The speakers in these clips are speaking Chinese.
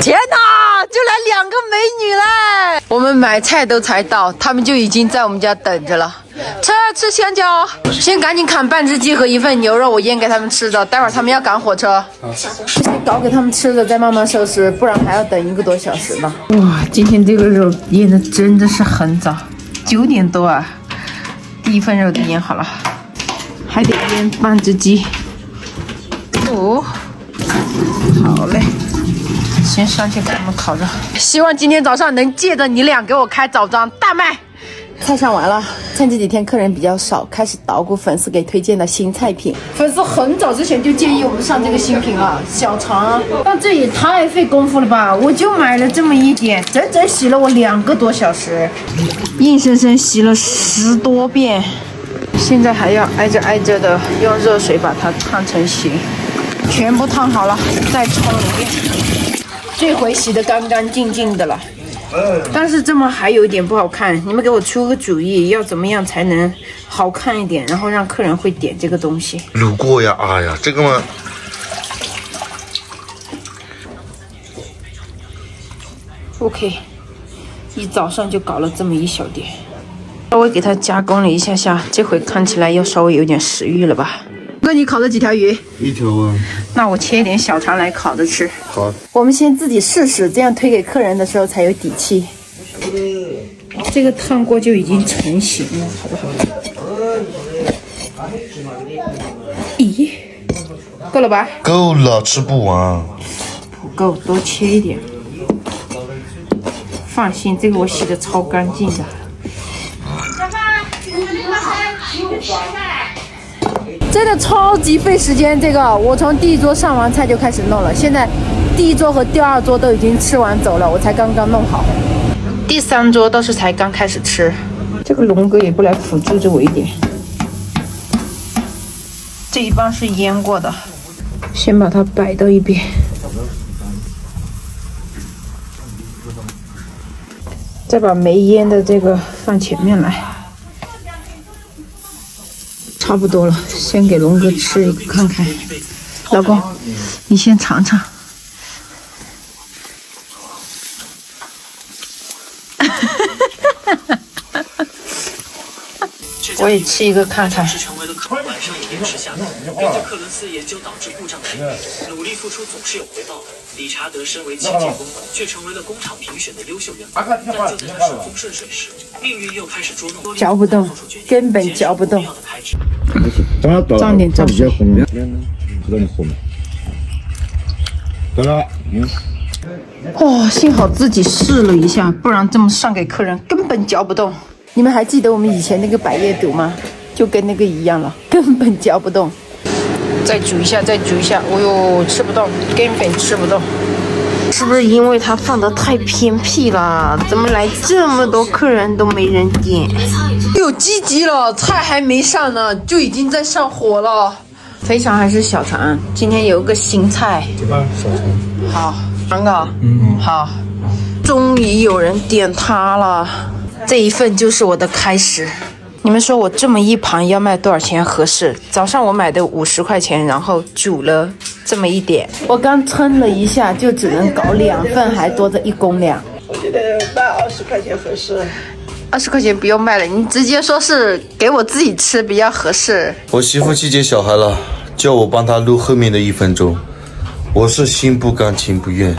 天哪，就来2个美女嘞！我们买菜都才到，他们就已经在我们家等着了。吃香蕉，先赶紧砍半只鸡和1份牛肉，我腌给他们吃的。待会儿他们要赶火车，先搞给他们吃的，再慢慢收拾，不然还要等1个多小时呢。哇，今天这个肉腌的真的是很早，9点多啊，第1份肉都腌好了，还得腌半只鸡。哦，好嘞。先上去给他们烤着，希望今天早上能借着你俩给我开早章大卖。菜上完了，趁这几天客人比较少，开始捣鼓粉丝给推荐的新菜品。粉丝很早之前就建议我们上这个新品了，小肠，但这也太费功夫了吧！我就买了这么一点，整整洗了我2个多小时，硬生生洗了10多遍，现在还要挨着的用热水把它烫成型，全部烫好了，再冲1遍。这回洗得干干净净的了，但是这么还有一点不好看，你们给我出个主意，要怎么样才能好看一点，然后让客人会点这个东西？卤过呀，哎呀，这个嘛 ，OK， 一早上就搞了这么一小点，稍微给它加工了一下下，这回看起来又稍微有点食欲了吧？哥，你烤了几条鱼？1条啊。那我切一点小肠来烤着吃。好。我们先自己试试，这样推给客人的时候才有底气。这个烫锅就已经成型了，好不好？咦，够了吧？够了，吃不完。不够，多切一点。放心，这个我洗的超干净的。真的超级费时间，这个我从第1桌上完菜就开始弄了，现在第1桌和第2桌都已经吃完走了，我才刚刚弄好。第3桌倒是才刚开始吃。这个龙哥也不来辅助着我一点。这一半是腌过的，先把它摆到一边，再把没腌的这个放前面来。差不多了，先给龙哥吃一个看看。老公，你先尝尝。我也吃一个看看。晚上延迟下班，凭着克伦斯研究导致故障的原因，努力付出总是有回报的。理查德身为清洁工，却成为了工厂评选的优秀员工。但就在他顺风顺水时，命运又开始捉弄。嚼不动，根本嚼不动。涨点涨。比较红面，知道你红。得了，哦，幸好自己试了一下，不然这么上给客人根本嚼不动。你们还记得我们以前那个百叶肚吗？就跟那个一样了，根本嚼不动。再煮一下，再煮一下，哦呦，吃不动，根本吃不动。是不是因为它放得太偏僻了？怎么来这么多客人都没人点？又积极了，菜还没上呢，就已经在上火了。肥肠还是小肠？今天有个新菜。这把小肠。好，尝尝。好，终于有人点它了。这一份就是我的开始。你们说我这么一盘要卖多少钱合适？早上我买的50块钱，然后煮了这么一点，我刚称了一下，就只能搞2份，还多着1公2。我觉得卖20块钱合适。20块钱不用卖了，你直接说是给我自己吃比较合适。我媳妇去接小孩了，叫我帮她录后面的1分钟，我是心不甘情不愿。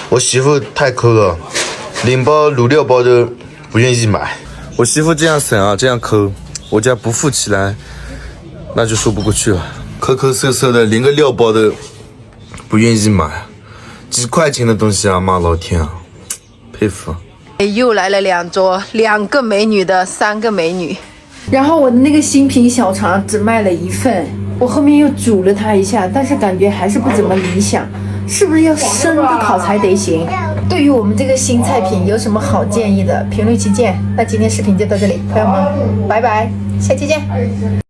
我媳妇太抠了，2包卤料包都不愿意买。我媳妇这样省啊，这样抠，我家不富起来，那就说不过去了。抠抠搜搜的，连个料包都不愿意买，几块钱的东西啊，妈老天啊，佩服。又来了2桌，2个美女的3个美女。然后我的那个新品小肠只卖了1份，我后面又煮了它一下，但是感觉还是不怎么理想，是不是要生的烤才得行？对于我们这个新菜品有什么好建议的，评论区见。那今天视频就到这里，朋友们，拜拜，下期见。